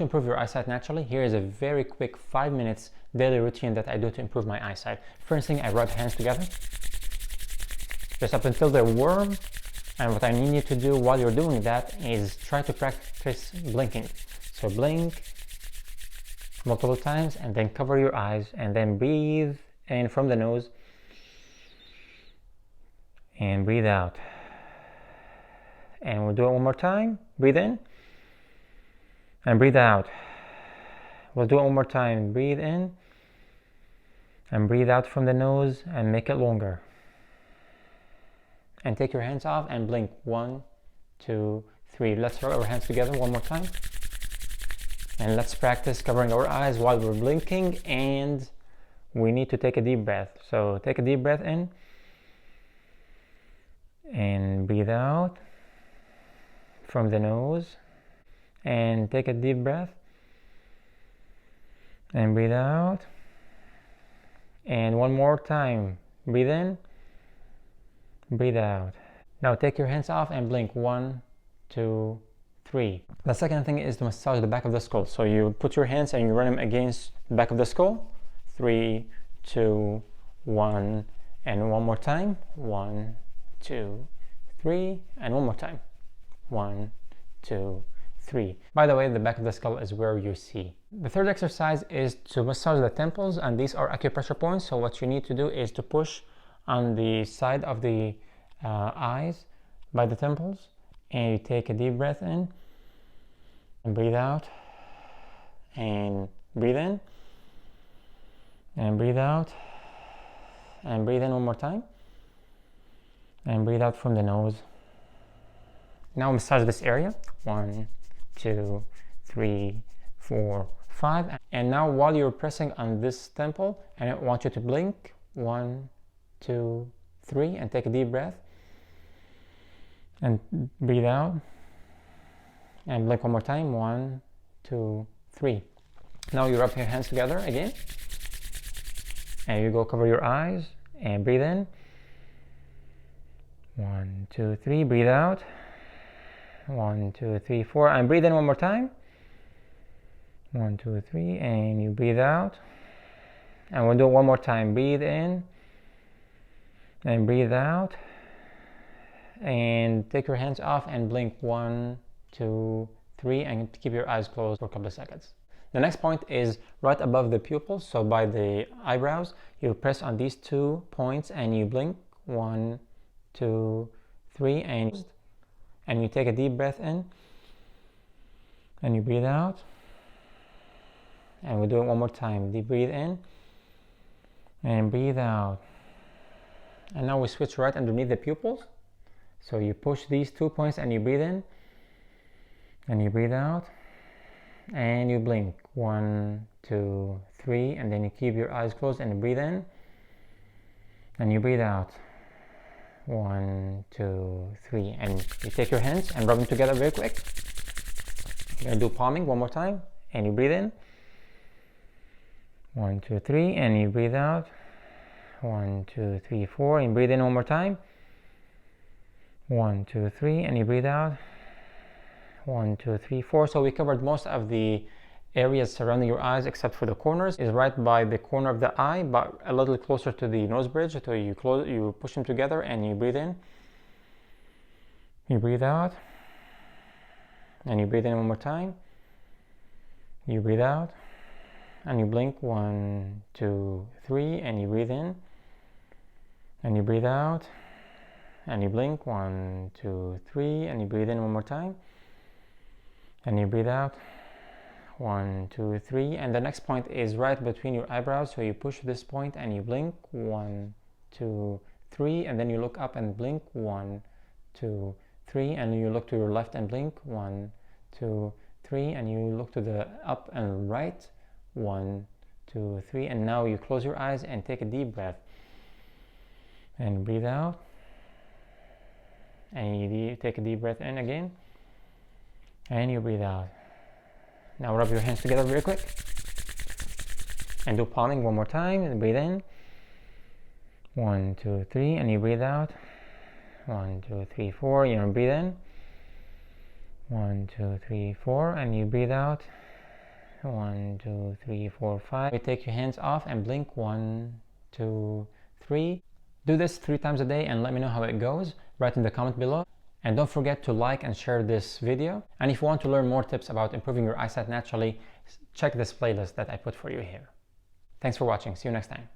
to improve your eyesight naturally, here is a very quick 5 minutes daily routine that I do to improve my eyesight. First thing, I rub hands together, just up until they're warm. And what I need you to do while you're doing that is try to practice blinking. So blink multiple times and then cover your eyes and then breathe in from the nose and breathe out. And we'll do it one more time. Breathe in and breathe out. We'll do it one more time. Breathe in and breathe out from the nose and make it longer. And take your hands off and blink. 1, 2, 3. Let's rub our hands together one more time. And let's practice covering our eyes while we're blinking, and we need to take a deep breath. So take a deep breath in and breathe out from the nose, and take a deep breath and breathe out, and one more time. Breathe in, breathe out. Now take your hands off and blink. 1, 2, 3. The second thing is to massage the back of the skull. So you put your hands and you run them against the back of the skull. 3, 2, 1, and one more time. 1, 2, 3, and one more time. 1, 2, 3. By the way, the back of the skull is where you see. The third exercise is to massage the temples, and these are acupressure points. So what you need to do is to push on the side of the eyes by the temples, and you take a deep breath in and breathe out, and breathe in and breathe out, and breathe in one more time and breathe out from the nose. Now massage this area. 1, 2, 3, 4, 5. And now while you're pressing on this temple, and I want you to blink. 1, 2, 3, and take a deep breath and breathe out and blink one more time. 1, 2, 3. Now you rub your hands together again and you go cover your eyes and breathe in. 1, 2, 3. Breathe out. 1, 2, 3, 4, and breathe in one more time. 1, 2, 3, and you breathe out, and we'll do it one more time. Breathe in and breathe out, and take your hands off and blink. 1, 2, 3, and keep your eyes closed for a couple of seconds. The next point is right above the pupils, so by the eyebrows. You press on these 2 points and you blink. 1, 2, 3, and you take a deep breath in and you breathe out, and we'll do it one more time. Deep breathe in and breathe out, and now we switch right underneath the pupils. So you push these 2 points and you breathe in and you breathe out and you blink. 1, 2, 3, and then you keep your eyes closed and you breathe in and you breathe out. 1, 2, 3, and you take your hands and rub them together very quick. You're gonna do palming one more time, and you breathe in. 1, 2, 3, and you breathe out. 1, 2, 3, 4, and breathe in one more time. 1, 2, 3, and you breathe out. 1, 2, 3, 4. So we covered most of the areas surrounding your eyes except for the corners. Is right by the corner of the eye, but a little closer to the nose bridge. So you push them together and you breathe in, you breathe out, and you breathe in one more time, you breathe out, and you blink. 1, 2, 3, and you breathe in and you breathe out and you blink. 1, 2, 3, and you breathe in one more time and you breathe out. 1, 2, 3, and the next point is right between your eyebrows. So you push this point and you blink. 1, 2, 3, and then you look up and blink. 1, 2, 3, and you look to your left and blink. 1, 2, 3, and you look to the up and right. 1, 2, 3, and now you close your eyes and take a deep breath and breathe out, and you take a deep breath in again and you breathe out. Now rub your hands together very quick and do palming one more time and breathe in. 1, 2, 3, and you breathe out. 1, 2, 3, 4, you breathe in. 1, 2, 3, 4, and you breathe out. 1, 2, 3, 4, 5. You take your hands off and blink 1, 2, 3. Do this 3 times a day and let me know how it goes. Write in the comment below. And don't forget to like and share this video. And if you want to learn more tips about improving your eyesight naturally, check this playlist that I put for you here. Thanks for watching. See you next time.